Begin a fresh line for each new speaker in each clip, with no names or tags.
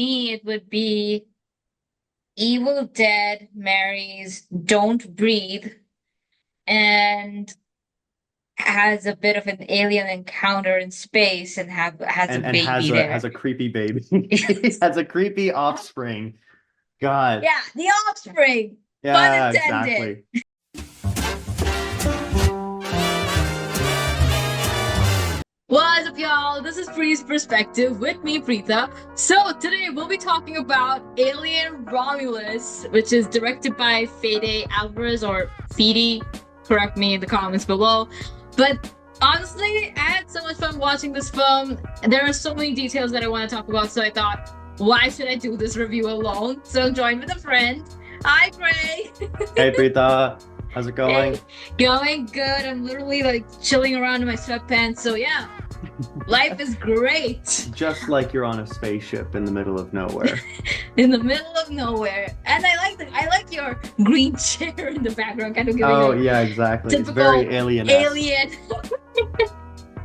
me, it would be Evil Dead marries Don't Breathe and has a bit of an alien encounter in space and has a
And
baby
has
there.
a creepy baby. Has a creepy offspring. God.
Yeah, The Offspring. Pun
Yeah,
intended.
exactly.
What's up, y'all? This is Pree's Perspective with me, Preeta. So today we'll be talking about Alien Romulus, which is directed by Fede Alvarez or Fede. Correct me in the comments below. But honestly, I had so much fun watching this film. There are so many details that I want to talk about, so I thought, why should I do this review alone? So I'm joined with a friend. Hi, Gray.
Hey, Preeta. How's it going?
Hey, going good. I'm literally like chilling around in my sweatpants. So yeah, life is great.
Just like you're on a spaceship in the middle of nowhere.
In the middle of nowhere. And I like your green chair in the background, kind of giving
Oh,
a
yeah, exactly. It's
typical
very alien-esque.
alien.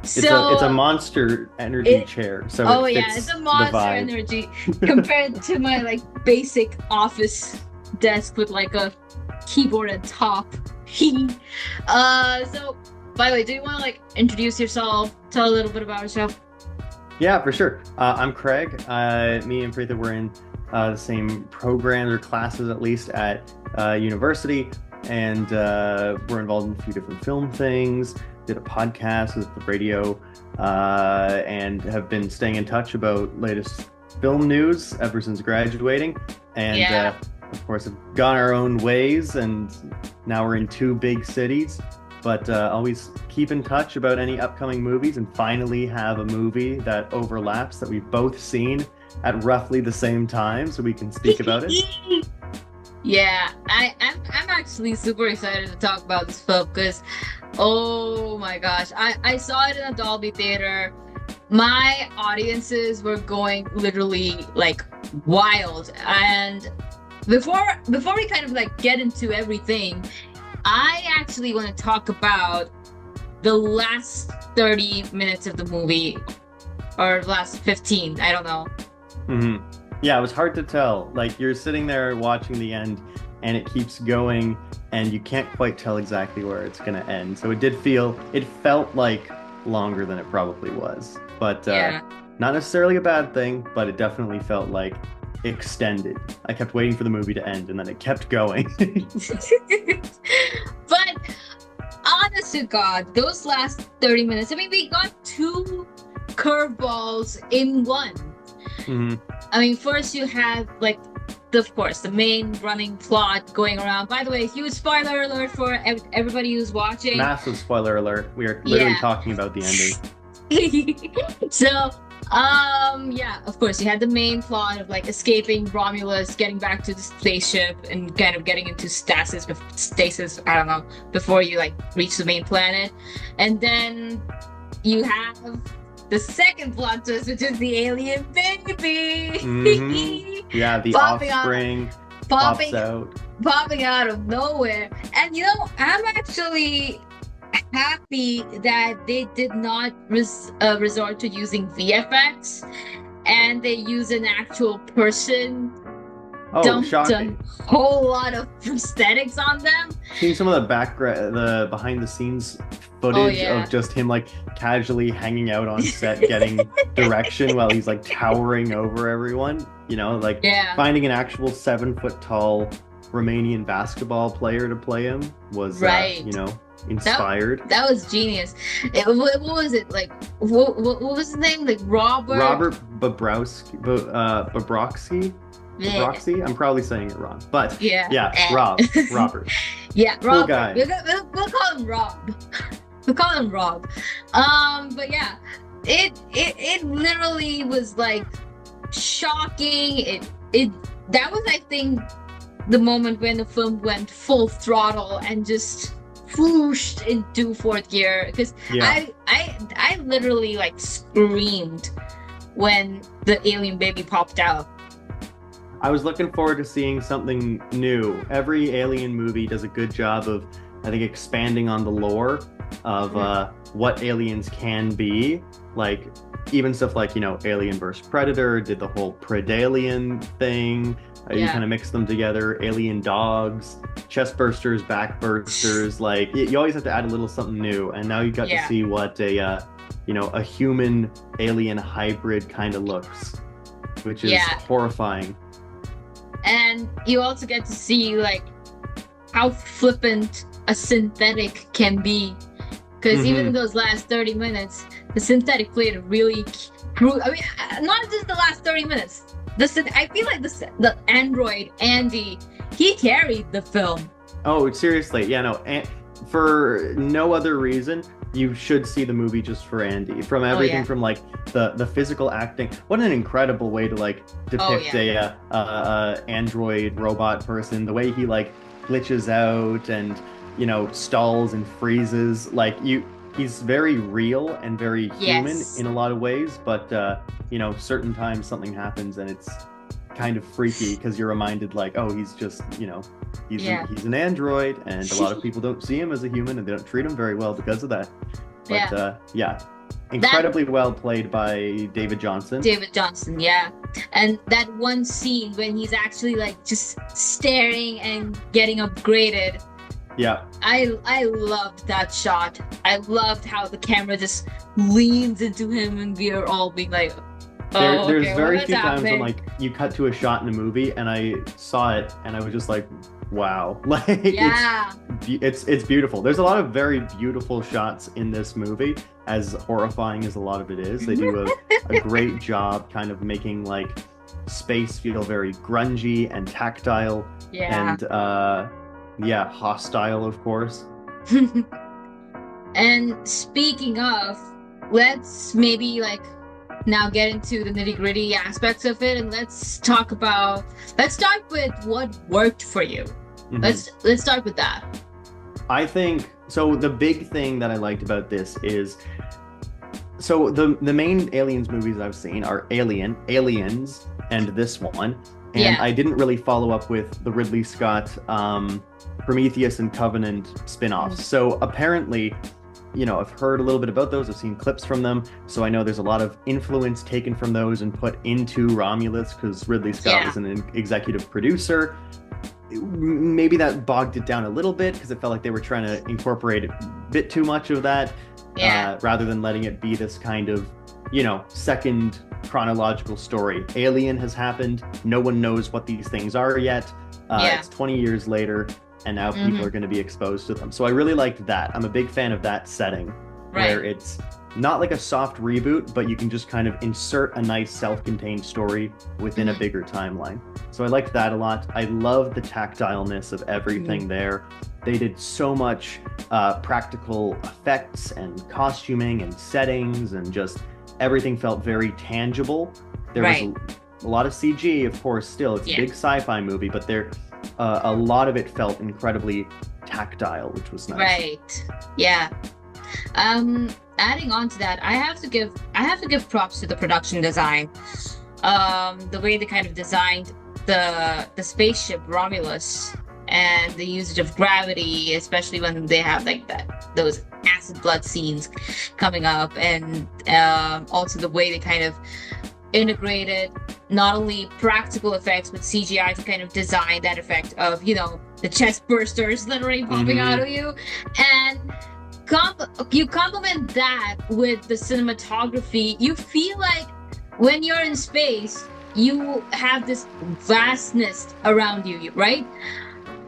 It's a monster energy chair, so
oh
it
yeah,
fits
it's a
the
monster
vibe.
energy compared to my like basic office desk with like a keyboard at top. So by the way, do you want to like introduce yourself, tell a little bit about yourself?
Yeah, for sure. I'm Craig. Me and Preeta were in the same programs or classes, at least, at university, and we're involved in a few different film things. Did a podcast with the radio, and have been staying in touch about latest film news ever since graduating. And
Yeah.
of course, have gone our own ways, and now we're in two big cities. But always keep in touch about any upcoming movies, and finally have a movie that overlaps that we've both seen at roughly the same time, so we can speak about it.
Yeah, I'm actually super excited to talk about this film because, oh my gosh, I saw it in a Dolby theater. My audiences were going literally like wild, and before we kind of like get into everything, I actually want to talk about the last 30 minutes of the movie, or last 15, I don't know.
Mm-hmm. Yeah, it was hard to tell. Like, you're sitting there watching the end, and it keeps going, and you can't quite tell exactly where it's going to end. So it felt like longer than it probably was. But
Yeah.
not necessarily a bad thing, but it definitely felt like extended. I kept waiting for the movie to end, and then it kept going.
But honest to God, those last 30 minutes, I mean, we got two curveballs in one.
Mm-hmm.
I mean, first you had like, of course, the main running plot going around. By the way, huge spoiler alert for everybody who's watching.
Massive spoiler alert. We are literally
Yeah.
talking about the ending.
So, yeah, of course, you had the main plot of like escaping Romulus, getting back to the spaceship, and kind of getting into stasis, I don't know, before you like reach the main planet. And then you have the second plot twist, which is the alien baby.
Mm-hmm. Yeah, the
Popping out-
offspring
popping
pops out.
of nowhere. And you know, I'm actually happy that they did not resort to using VFX, and they use an actual person.
Oh,
Dumped
shocking.
a whole lot of prosthetics on them.
Seen some of the behind the scenes footage
yeah.
of just him like casually hanging out on set getting direction while he's like towering over everyone, like
Yeah.
finding an actual 7-foot tall Romanian basketball player to play him was
Right.
inspired.
That was genius. What was it like? What was his name? Like
Robert Bobrovsky.
Yeah.
Roxy? I'm probably saying it wrong, but
Yeah.
Robert.
Yeah,
Cool
Rob.
guy.
We'll call him Rob. We'll call him Rob. But yeah, it literally was like shocking. That was, I think, the moment when the film went full throttle and just whooshed into fourth gear. Because
Yeah.
I literally like screamed when the alien baby popped out.
I was looking forward to seeing something new. Every Alien movie does a good job of, I think, expanding on the lore of what aliens can be. Like, even stuff like, Alien vs. Predator did the whole Predalien thing. You kind of mix them together. Alien dogs, chest bursters, back bursters. Like you always have to add a little something new. And now you got to see what a human alien hybrid kind of looks, which is horrifying.
And you also get to see like how flippant a synthetic can be. Because even in those last 30 minutes, the synthetic played a really not just the last 30 minutes. I feel like the android, Andy, he carried the film.
Oh, seriously. Yeah, no. And for no other reason, you should see the movie just for Andy. From everything from like the physical acting. What an incredible way to like depict a android robot person. The way he like glitches out and stalls and freezes. Like he's very real and very human in a lot of ways, but certain times something happens and it's kind of freaky because you're reminded like, oh, he's just he's an android, and a lot of people don't see him as a human and they don't treat him very well because of that. But incredibly well played by David Jonsson. And that one scene when he's actually like just staring and getting upgraded. Yeah.
I loved that shot. I loved how the camera just leans into him and we are all being like,
there's very few times when like you cut to a shot in a movie and I saw it and I was just like, wow. Like it's beautiful. There's a lot of very beautiful shots in this movie, as horrifying as a lot of it is. They do a great job kind of making like space feel very grungy and tactile and hostile, of course.
And speaking of, let's maybe like now get into the nitty-gritty aspects of it, and let's start with what worked for you. Let's start with that.
I think so. The big thing that I liked about this is, so the main Aliens movies I've seen are Aliens, and this one. And I didn't really follow up with the Ridley Scott Prometheus and Covenant spin-offs. So apparently, I've heard a little bit about those. I've seen clips from them. So I know there's a lot of influence taken from those and put into Romulus because Ridley Scott was an executive producer. Maybe that bogged it down a little bit because it felt like they were trying to incorporate a bit too much of that rather than letting it be this kind of, second chronological story. Alien has happened. No one knows what these things are yet. It's 20 years later. And now people are going to be exposed to them. So I really liked that. I'm a big fan of that setting, where it's not like a soft reboot, but you can just kind of insert a nice self-contained story within a bigger timeline. So I liked that a lot. I love the tactileness of everything there. They did so much practical effects and costuming and settings, and just everything felt very tangible. There was a lot of CG, of course, still. It's a big sci-fi movie, but a lot of it felt incredibly tactile, which was nice.
Right. Yeah. Adding on to that, I have to give props to the production design. The way they kind of designed the spaceship Romulus and the usage of gravity, especially when they have like those acid blood scenes coming up, and also the way they kind of integrated not only practical effects but CGI to kind of design that effect of the chest bursters literally popping out of you, and you complement that with the cinematography. You feel like when you're in space you have this vastness around you, right?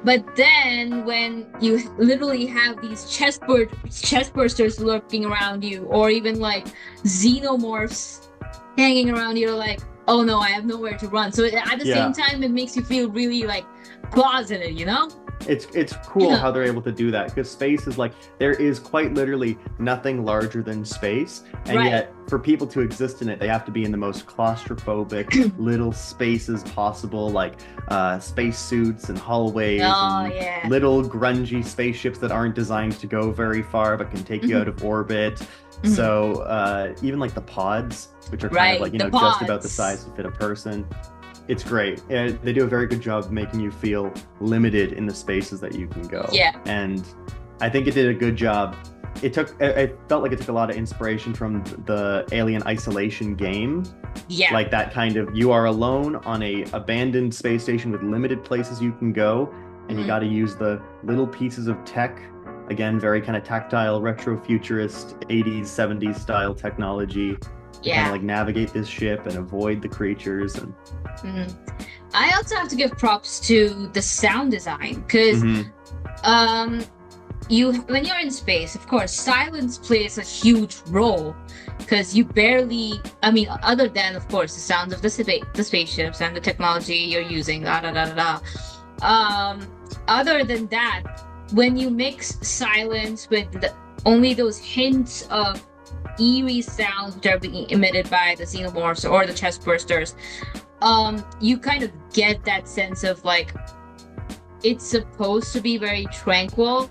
But then when you literally have these chest bursters lurking around you, or even like xenomorphs hanging around, you're like, oh no, I have nowhere to run. So at the same time, it makes you feel really like closeted,
It's cool how they're able to do that, because space is like, there is quite literally nothing larger than space, and yet for people to exist in it, they have to be in the most claustrophobic little spaces possible, like space suits and hallways and little grungy spaceships that aren't designed to go very far but can take you out of orbit. So even like the pods, which are kind of like just about the size to fit a person. It's great. They do a very good job of making you feel limited in the spaces that you can go. Yeah. And I think it did a good job it felt like it took a lot of inspiration from the Alien Isolation game.
Yeah.
Like that kind of, you are alone on a abandoned space station with limited places you can go, and you got to use the little pieces of tech. Again, very kind of tactile, retro-futurist, 80s, 70s style technology. To kind of like navigate this ship and avoid the creatures. And
I also have to give props to the sound design, because when you're in space, of course, silence plays a huge role, because you barely, I mean, other than, of course, the sounds of the spaceships and the technology you're using, other than that, when you mix silence with only those hints of eerie sounds that are being emitted by the xenomorphs or the chest bursters, you kind of get that sense of like, it's supposed to be very tranquil,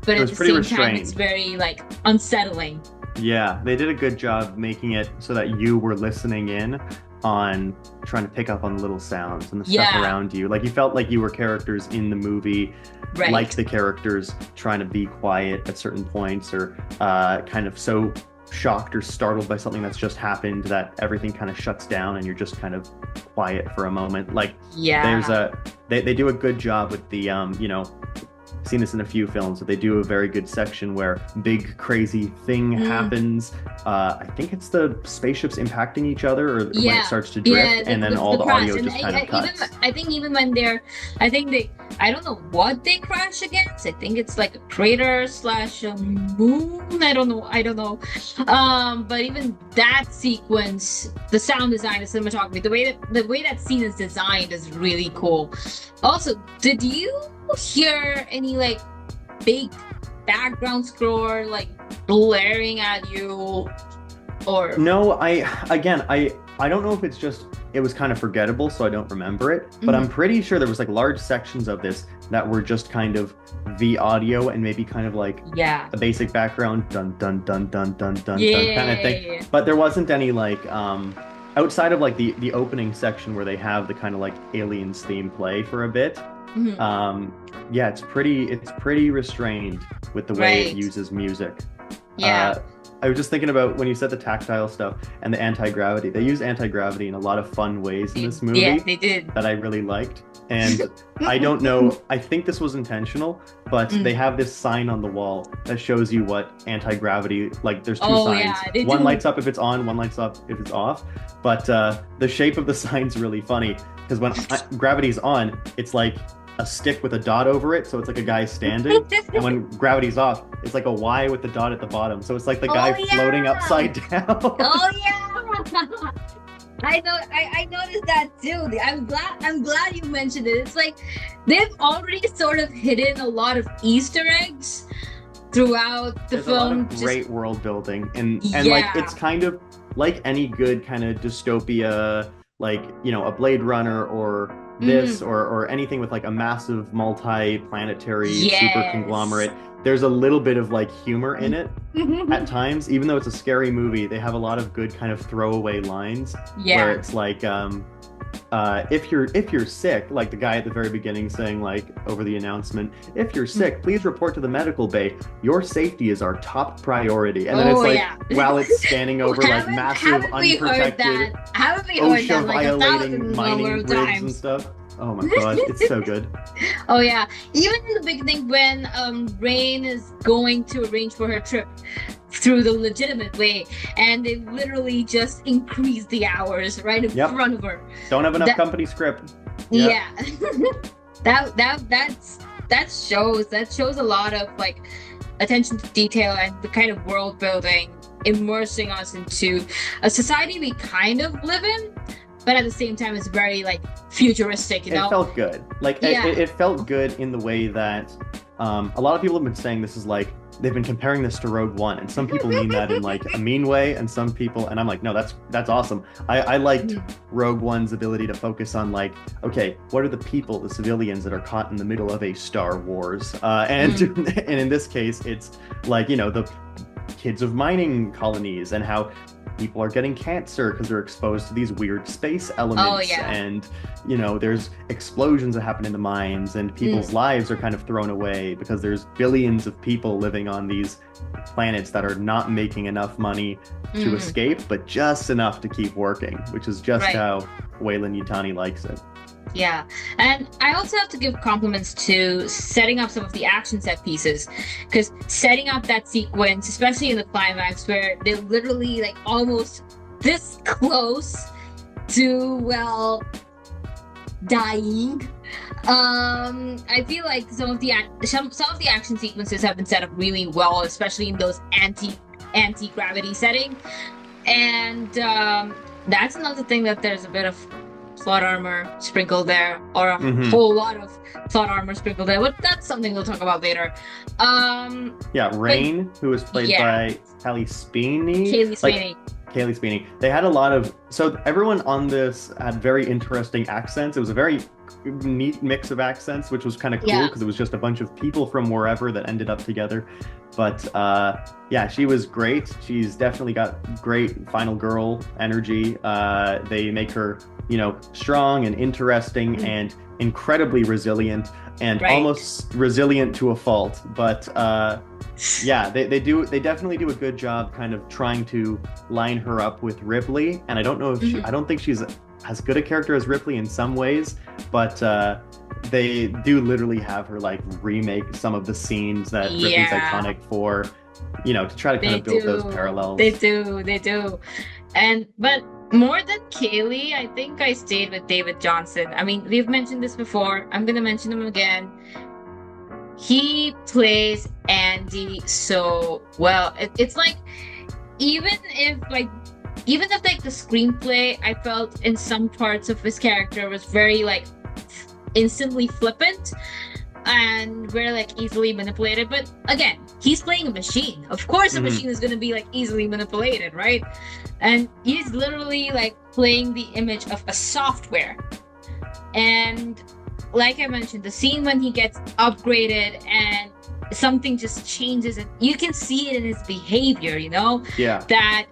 but at the same time it's very like unsettling.
Yeah, they did a good job making it so that you were listening in on trying to pick up on little sounds and the stuff around you. Like you felt like you were characters in the movie, like the characters trying to be quiet at certain points, or kind of so shocked or startled by something that's just happened that everything kind of shuts down and you're just kind of quiet for a moment. Like there's they do a good job with the seen this in a few films, but they do a very good section where big crazy thing happens. I think it's the spaceships impacting each other, or when it starts to drift, and then all the audio just kind of cuts.
I think even when I don't know what they crash against. I think it's like a crater / a moon. I don't know. But even that sequence, the sound design, the cinematography, the way that scene is designed is really cool. Also, did you hear any like big background score like blaring at you? Or
no, I don't know if it's just it was kind of forgettable, so I don't remember it, but I'm pretty sure there was like large sections of this that were just kind of the audio and maybe kind of like a basic background dun dun dun dun dun dun dun kind of thing, but there wasn't any like outside of like the opening section where they have the kind of like Aliens theme play for a bit. It's pretty restrained with the way it uses music. I was just thinking about when you said the tactile stuff and the anti-gravity. They use anti-gravity in a lot of fun ways in this movie.
Yeah, they did.
That I really liked. And I don't know, I think this was intentional, but they have this sign on the wall that shows you what anti-gravity, like there's two signs. Yeah, one lights up if it's on, one lights up if it's off. But the shape of the sign's really funny, because when gravity's on, it's like a stick with a dot over it, so it's like a guy standing. And when gravity's off, it's like a Y with the dot at the bottom, so it's like the guy floating upside down.
I noticed that too. I'm glad you mentioned it. It's like they've already sort of hidden a lot of Easter eggs throughout the film.
A lot of great world building, and like it's kind of like any good kind of dystopia, like a Blade Runner or this or anything with like a massive multi-planetary super conglomerate. There's a little bit of like humor in it at times, even though it's a scary movie. They have a lot of good kind of throwaway lines where it's like if you're sick, like the guy at the very beginning saying like over the announcement, if you're sick, please report to the medical bay. Your safety is our top priority. And then it's like while it's scanning over like massive unprotected OSHA violating mining rigs and stuff. Oh my god, it's so good.
Oh yeah, even in the beginning when Rain is going to arrange for her trip through the legitimate way, and they literally just increase the hours right in front of her.
Don't have enough company script.
Yeah, that shows a lot of like attention to detail and the kind of world building, immersing us into a society we kind of live in. But at the same time, it's very like futuristic, It
felt good. Like it felt good in the way that a lot of people have been saying this is like they've been comparing this to Rogue One, and some people mean that in like a mean way, and some people, and I'm like, no, that's awesome. I liked Rogue One's ability to focus on like, okay, what are the people, the civilians that are caught in the middle of a Star Wars, and in this case, it's like the kids of mining colonies and how people are getting cancer because they're exposed to these weird space elements.
Oh, yeah.
And, there's explosions that happen in the mines, and people's lives are kind of thrown away because there's billions of people living on these planets that are not making enough money to escape, but just enough to keep working, which is just how Weyland-Yutani likes it.
Yeah, and I also have to give compliments to setting up some of the action set pieces, because setting up that sequence, especially in the climax where they're literally like almost this close to, well, dying. I feel like some of the action sequences have been set up really well, especially in those anti-gravity setting, and that's another thing, that there's a bit of plot armor sprinkled there, or a whole lot of plot armor sprinkled there, but that's something we'll talk about later.
Rain, who was played by Cailee Spaney. Cailee Spaney. They had a lot of, so everyone on this had very interesting accents. It was a very neat mix of accents, which was kind of cool because it was just a bunch of people from wherever that ended up together. But she was great. She's definitely got great final girl energy. They make her, strong and interesting and incredibly resilient, and almost resilient to a fault. But they definitely do a good job kind of trying to line her up with Ripley. And I don't know if I don't think she's as good a character as Ripley in some ways, but they do literally have her like remake some of the scenes that Ripley's iconic for, to try to kind of build those parallels.
They do. But more than Cailee, I think I stayed with David Jonsson. I mean, we've mentioned this before. I'm going to mention him again. He plays Andy so well. It's like, even if the screenplay, I felt in some parts of his character was very like instantly flippant and very like easily manipulated. But again, he's playing a machine. Of course, a machine is going to be like easily manipulated, right? And he's literally like playing the image of a software. And like I mentioned, the scene when he gets upgraded and something just changes, and you can see it in his behavior, that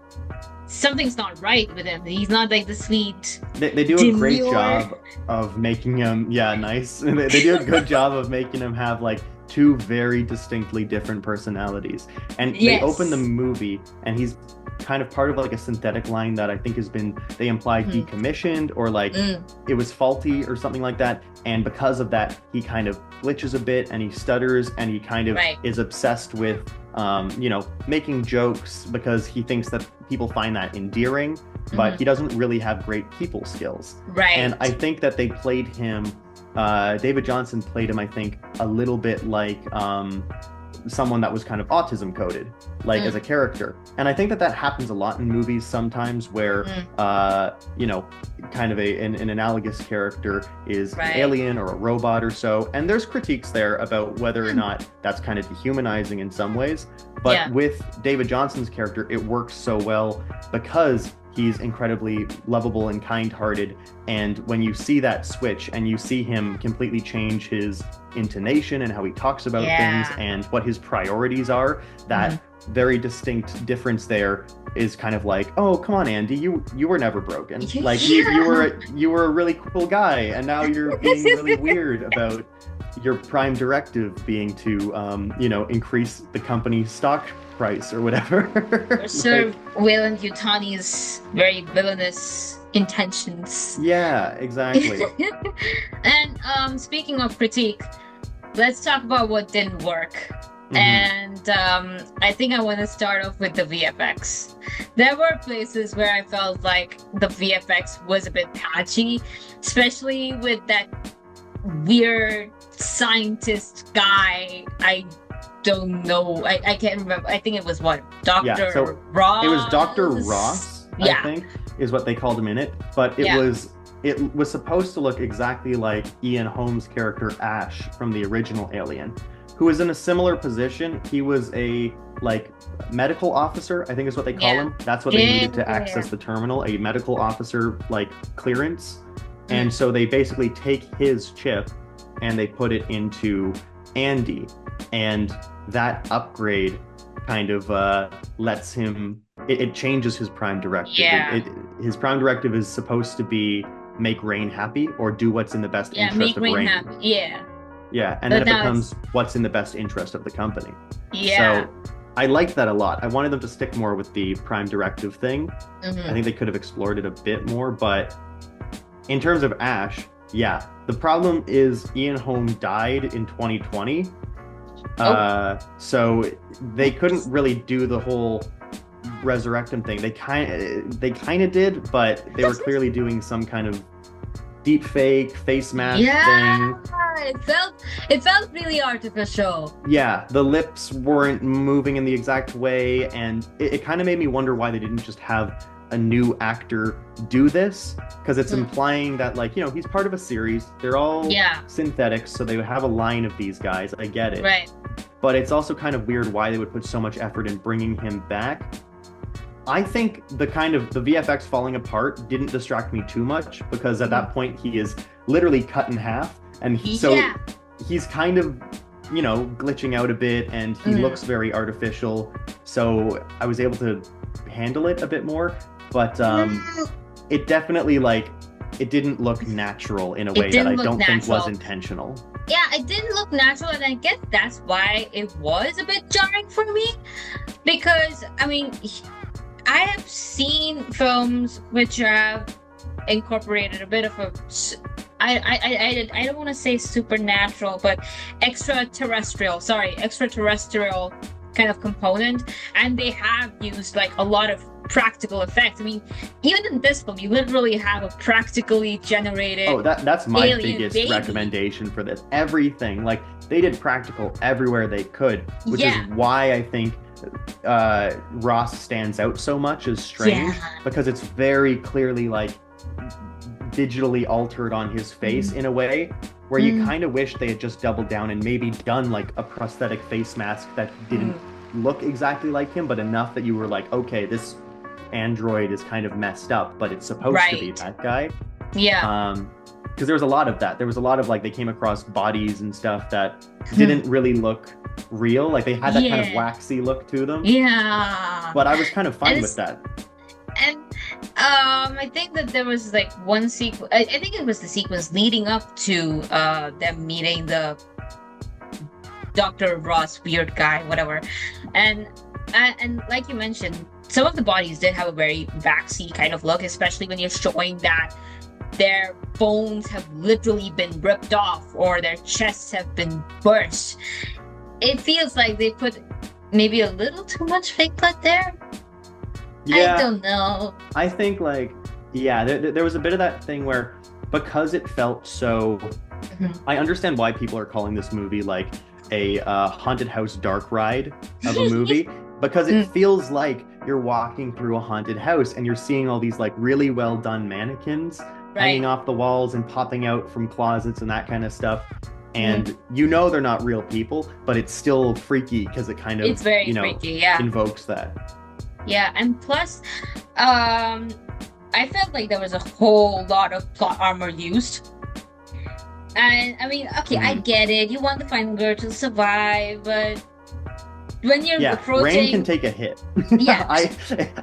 something's not right with him. He's not like the sweet.
They do a great job of making him, nice. They do a good job of making him have like two very distinctly different personalities. And they open the movie, and he's kind of part of like a synthetic line that I think has been, they imply, decommissioned, or like it was faulty or something like that. And because of that, he kind of glitches a bit, and he stutters, and he kind of is obsessed with making jokes because he thinks that people find that endearing, but he doesn't really have great people skills.
Right.
And I think that they played him, David Jonsson played him, I think, a little bit like someone that was kind of autism coded, like as a character. And I think that happens a lot in movies sometimes, where kind of an analogous character is an alien or a robot or so, and there's critiques there about whether or not that's kind of dehumanizing in some ways. But with David Jonsson's character, it works so well because he's incredibly lovable and kind-hearted. And when you see that switch and you see him completely change his intonation and how he talks about things and what his priorities are, that very distinct difference there is kind of like, oh, come on, Andy, you were never broken. Like you were a really cool guy, and now you're being really weird about your prime directive being to increase the company's stock price or whatever.
Sir Weyland-Yutani's very villainous intentions.
Yeah, exactly.
And speaking of critique, let's talk about what didn't work. And I think I want to start off with the VFX. There were places where I felt like the VFX was a bit patchy, especially with that weird scientist guy. I don't know. I can't remember. I think it was Dr. Ross?
It was Dr. Ross, I think, is what they called him in it. But it was supposed to look exactly like Ian Holmes' character Ash from the original Alien, who was in a similar position. He was a medical officer, I think is what they call him. That's what they needed to access the terminal, a medical officer clearance. And so they basically take his chip and they put it into Andy, and that upgrade kind of lets him it changes his prime directive.
Yeah.
His prime directive is supposed to be make Rain happy or do what's in the best
Yeah,
interest
make
of
Rain
Rain.
happy. Yeah.
Yeah, and
But
then it
now
becomes what's in the best interest of the company.
Yeah.
So I liked that a lot. I wanted them to stick more with the prime directive thing.
Mhm.
I think they could have explored it a bit more, but in terms of Ash, yeah, the problem is Ian Holm died in 2020. So they couldn't really do the whole resurrect him thing. They kind of did, but they were clearly doing some kind of deep fake face mask thing.
It felt really artificial.
Yeah, the lips weren't moving in the exact way, and it kind of made me wonder why they didn't just have a new actor do this, because it's implying that, like, you know, he's part of a series. They're all synthetics, so they would have a line of these guys. I get it.
Right.
But it's also kind of weird why they would put so much effort in bringing him back. I think the VFX falling apart didn't distract me too much, because at that point he is literally cut in half, and he's kind of, you know, glitching out a bit, and he looks very artificial. So I was able to handle it a bit more, but it definitely, like, it didn't look natural in a way that I don't think was intentional.
Yeah, it didn't look natural, and I guess that's why it was a bit jarring for me, because I mean, I have seen films which have incorporated a bit of a, I don't want to say supernatural, but extraterrestrial kind of component, and they have used like a lot of practical effects. I mean, even in this film, you literally have a practically generated.
Oh, that's my
alien
biggest
baby.
recommendation for this. Everything, like, they did practical everywhere they could, which is why I think Ross stands out so much as Strange, because it's very clearly, like, digitally altered on his face in a way where you kind of wish they had just doubled down and maybe done like a prosthetic face mask that didn't look exactly like him, but enough that you were like, okay, this android is kind of messed up, but it's supposed to be that guy. Because there was a lot of that. There was a lot of, like, they came across bodies and stuff that didn't really look real. Like, they had that kind of waxy look to them. But I was kind of fine with that.
And I think that there was like one sequence. I think it was the sequence leading up to them meeting the Dr. Ross weird guy, whatever. And like you mentioned, some of the bodies did have a very waxy kind of look, especially when you're showing that their bones have literally been ripped off or their chests have been burst. It feels like they put maybe a little too much fake blood there. I don't know. I
think, like, there was a bit of that thing where, because it felt so... I understand why people are calling this movie, like, a haunted house dark ride of a movie, because it feels like you're walking through a haunted house and you're seeing all these, like, really well done mannequins hanging off the walls and popping out from closets and that kind of stuff. And you know they're not real people, but it's still freaky because it kind of,
it's very freaky,
invokes that.
Yeah, and plus, I felt like there was a whole lot of plot armor used. And, I mean, okay, I get it. You want the final girl to survive, but when you're approaching...
Rain can take a hit.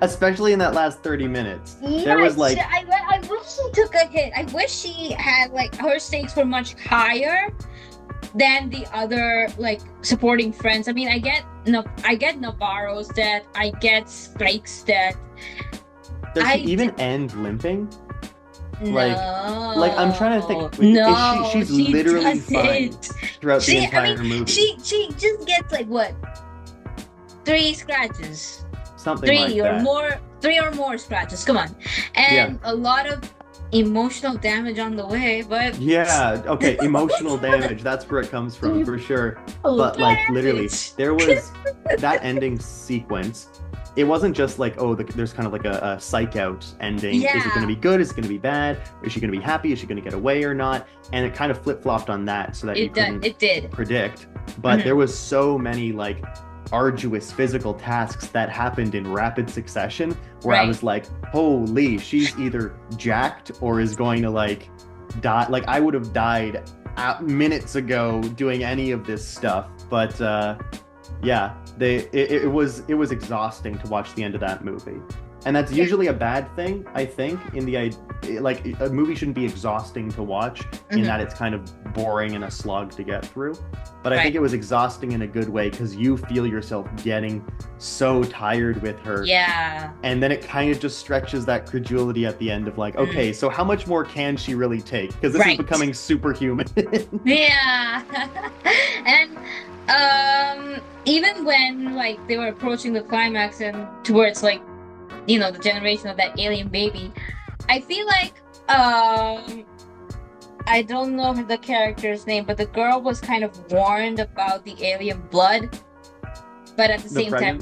Especially in that last 30 minutes. There was, like...
I wish she took a hit. I wish she had, like, her stakes were much higher than the other, like, supporting friends. I mean, I get Navarro's death. I get Spike's death.
Does she even end limping?
No.
Like I'm trying to think. No, she's literally fine throughout the entire movie.
She just gets, like, what? 3 scratches.
Something like that.
3 or more scratches. Come on. And a lot of emotional damage on the way, but
okay, emotional damage, that's where it comes from, for sure. But like, literally, there was that ending sequence. It wasn't just like, there's kind of like a psych out ending. Is it going to be good? Is it going to be bad? Is she going to be happy? Is she going to get away or not? And it kind of flip-flopped on that, so that you couldn't predict. But there was so many, like, arduous physical tasks that happened in rapid succession where I was like, holy, she's either jacked or is going to, like, die. Like, I would have died minutes ago doing any of this stuff. But it was exhausting to watch the end of that movie. And that's usually a bad thing, I think, in the like a movie shouldn't be exhausting to watch in that it's kind of boring and a slog to get through. But I think it was exhausting in a good way because you feel yourself getting so tired with her.
Yeah.
And then it kind of just stretches that credulity at the end of like, okay, so how much more can she really take? Because this is becoming superhuman.
Yeah. And even when like they were approaching the climax and towards like, you know, the generation of that alien baby, I feel like I don't know the character's name, but the girl was kind of warned about the alien blood, but at the same time,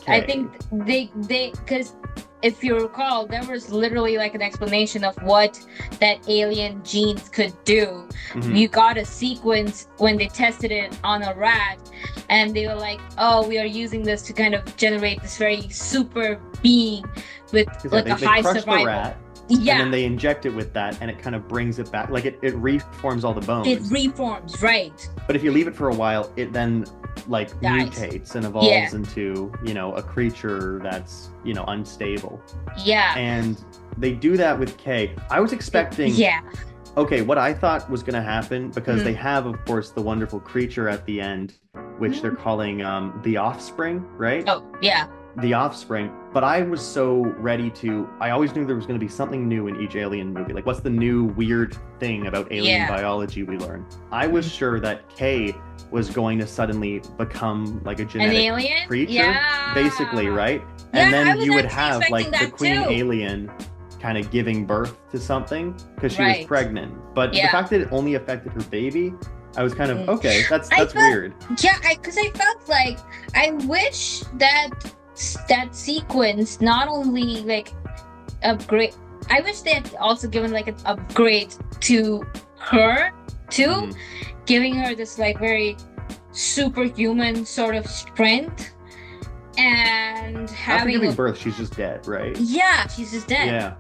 I think they because if you recall, there was literally like an explanation of what that alien genes could do. You got a sequence when they tested it on a rat, and they were like, "Oh, we are using this to kind of generate this very super being with like a high survival." The rat,
and then they inject it with that, and it kind of brings it back. Like it reforms all the bones.
It reforms, right?
But if you leave it for a while, it then like mutates and evolves into, you know, a creature that's, you know, unstable.
Yeah.
And they do that with Kay. I was expecting okay, what I thought was going to happen, because they have, of course, the wonderful creature at the end, which they're calling the Offspring, right?
Oh, yeah.
The Offspring. But I was so ready to, I always knew there was going to be something new in each Alien movie. Like, what's the new weird thing about alien biology we learn? I was sure that Kay was going to suddenly become like a genetic creature, basically, right? And then you would have like the queen alien kind of giving birth to something because she was pregnant. But the fact that it only affected her baby, I was kind of, okay, that's weird.
Yeah, because I felt like, I wish that sequence not only like upgrade, I wish they had also given like an upgrade to her too, giving her this like very superhuman sort of strength, and having
after giving birth, she's just dead, right?
Yeah, she's just dead.
Yeah.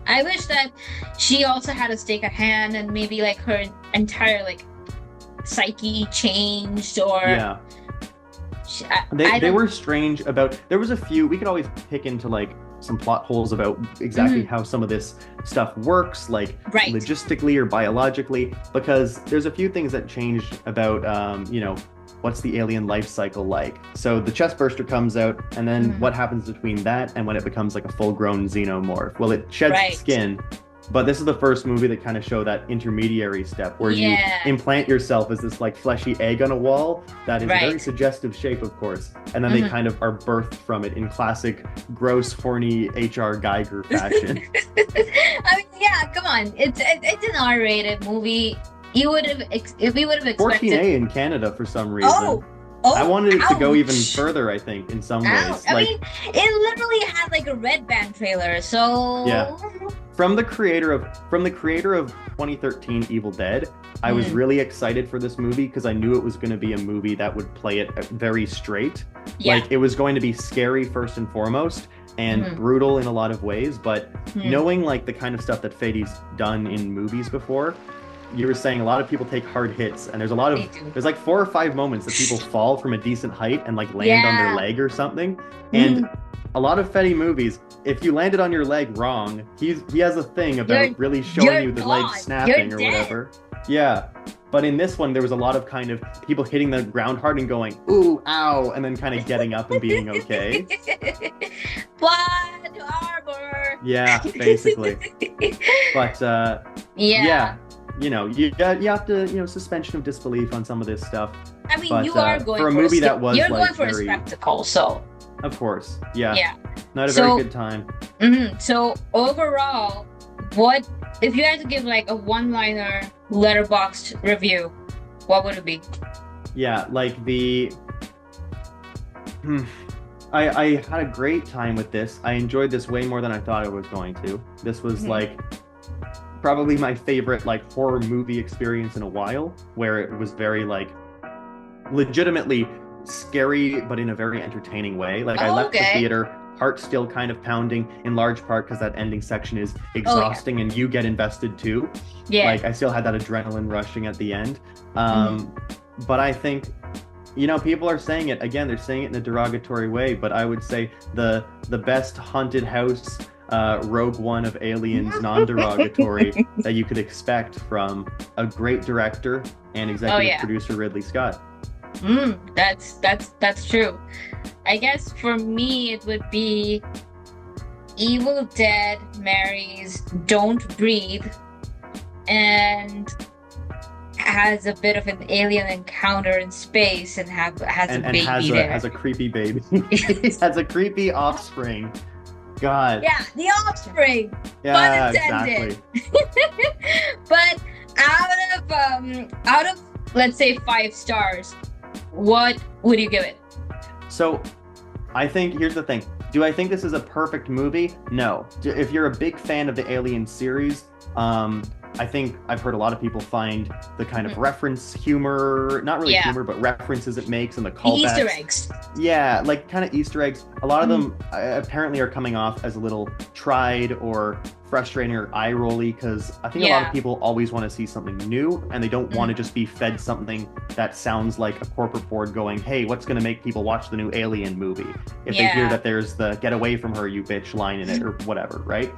I wish that she also had a stake at hand, and maybe like her entire like psyche changed, or
they were strange about, there was a few, we could always pick into like some plot holes about exactly how some of this stuff works, like logistically or biologically, because there's a few things that changed about you know, what's the alien life cycle like. So the chest burster comes out, and then what happens between that and when it becomes like a full-grown xenomorph? Well, it sheds skin, but this is the first movie that kind of show that intermediary step where you implant yourself as this like fleshy egg on a wall that is a very suggestive shape, of course, and then they kind of are birthed from it in classic gross, horny H.R. Geiger fashion.
I mean, yeah, come on, it's an R-rated movie. You would have, if we would have expected
14A in Canada for some reason. I wanted it to go even further, I think, in some ways.
I mean, it literally had like a red band trailer, so From the creator of 2013 Evil Dead, I was really excited for this movie because I knew it was going to be a movie that would play it very straight. Like, it was going to be scary first and foremost, and brutal in a lot of ways, but knowing like the kind of stuff that Fede's done in movies before, you were saying a lot of people take hard hits, and there's like 4 or 5 moments that people fall from a decent height and like land on their leg or something. And a lot of Fede movies, if you landed on your leg wrong, he has a thing about really showing you the leg snapping or whatever. Yeah. But in this one, there was a lot of kind of people hitting the ground hard and going, ooh, ow, and then kind of getting up and being okay. Blood harbor.
Yeah, basically. But you know, you have to, you know, suspension of disbelief on some of this stuff.
I mean,
but,
you are going
for a movie that was
you're
like
going for a spectacle, so.
Of course, not a very good time.
So overall, what if you had to give like a one-liner letterboxd review? What would it be?
Yeah, like I had a great time with this. I enjoyed this way more than I thought I was going to. This was like probably my favorite like horror movie experience in a while, where it was very like legitimately scary, but in a very entertaining way. Like I left the theater, heart still kind of pounding, in large part because that ending section is exhausting and you get invested too. Like I still had that adrenaline rushing at the end. But I think You know, people are saying it again. They're saying it in a derogatory way, but I would say the best haunted house Rogue One of Aliens non-derogatory that you could expect from a great director and executive producer Ridley Scott.
That's true. I guess for me it would be Evil Dead marries Don't Breathe and has a bit of an alien encounter in space and has a baby there.
Has a creepy baby. Has a creepy offspring. God.
Yeah, the offspring.
Yeah,
pun intended.
exactly.
But out of let's say 5 stars, what would you give it?
So, I think here's the thing. Do I think this is a perfect movie? No. If you're a big fan of the Alien series, I think I've heard a lot of people find the kind of reference humor, not really humor, but references it makes and the callbacks.
Easter eggs.
Yeah, like kind of Easter eggs. A lot of them apparently are coming off as a little tried or frustrating or eye-rolly because I think a lot of people always want to see something new and they don't want to just be fed something that sounds like a corporate board going, hey, what's going to make people watch the new Alien movie? If they hear that there's the get away from her, you bitch line in it or whatever, right?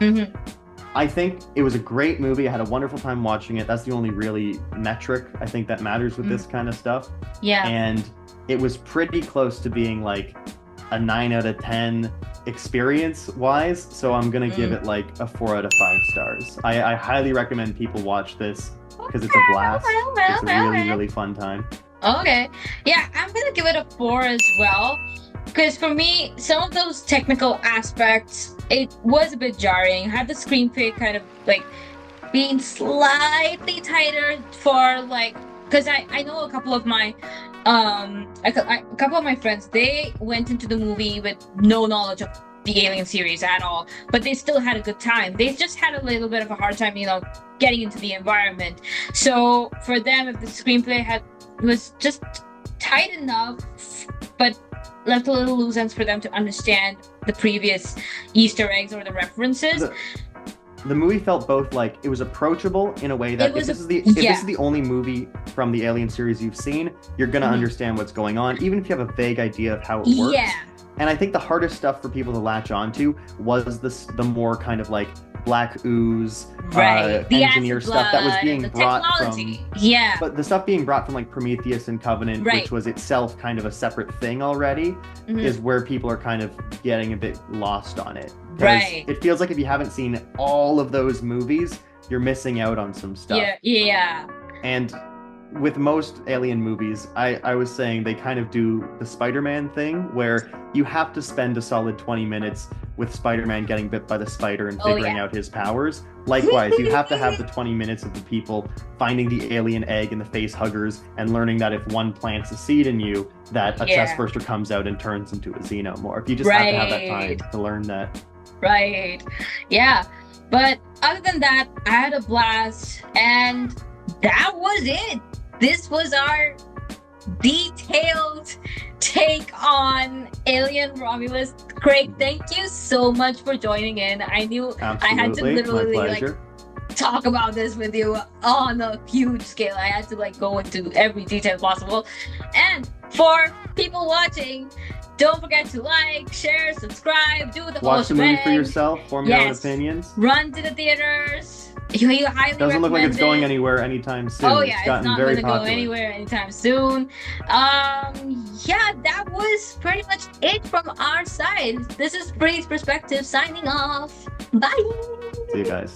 I think it was a great movie. I had a wonderful time watching it. That's the only really metric I think that matters with this kind of stuff. Yeah. And it was pretty close to being like a 9 out of 10 experience wise. So I'm going to give it like a 4 out of 5 stars. I highly recommend people watch this because it's a blast. It's a really, really fun time.
Okay. Yeah, I'm going to give it a 4 as well. Because for me, some of those technical aspects, it was a bit jarring. I had the screenplay kind of like being slightly tighter for like, because I know a couple of my friends, they went into the movie with no knowledge of the Alien series at all, but they still had a good time. They just had a little bit of a hard time, getting into the environment. So for them, if the screenplay was just tight enough, but left a little loose ends for them to understand the previous Easter eggs or the references.
The movie felt both like it was approachable in a way that if this is the only movie from the Alien series you've seen, you're gonna understand what's going on, even if you have a vague idea of how it works. Yeah. And I think the hardest stuff for people to latch onto was the more kind of like black ooze engineer stuff that was being brought from but the stuff being brought from like Prometheus and Covenant, which was itself kind of a separate thing already, is where people are kind of getting a bit lost on it. It feels like if you haven't seen all of those movies, you're missing out on some stuff. And with most Alien movies, I was saying they kind of do the Spider-Man thing where you have to spend a solid 20 minutes with Spider-Man getting bit by the spider and figuring out his powers. Likewise, you have to have the 20 minutes of the people finding the alien egg and the face huggers and learning that if one plants a seed in you, that a chest burster comes out and turns into a xenomorph. You just have to have that time to learn that.
Right. Yeah. But other than that, I had a blast and that was it. This was our detailed take on Alien Romulus. Craig, thank you so much for joining in. I knew I had to literally talk about this with you on a huge scale. I had to go into every detail possible. And for people watching, don't forget to like, share, subscribe, do the whole
watch the movie for yourself, form your own opinions.
Run to the theaters. You highly
doesn't look like it's going anywhere anytime soon.
Oh yeah, it's not going to go anywhere anytime soon. Yeah, that was pretty much it from our side. This is Bree's Perspective signing off. Bye.
See you guys.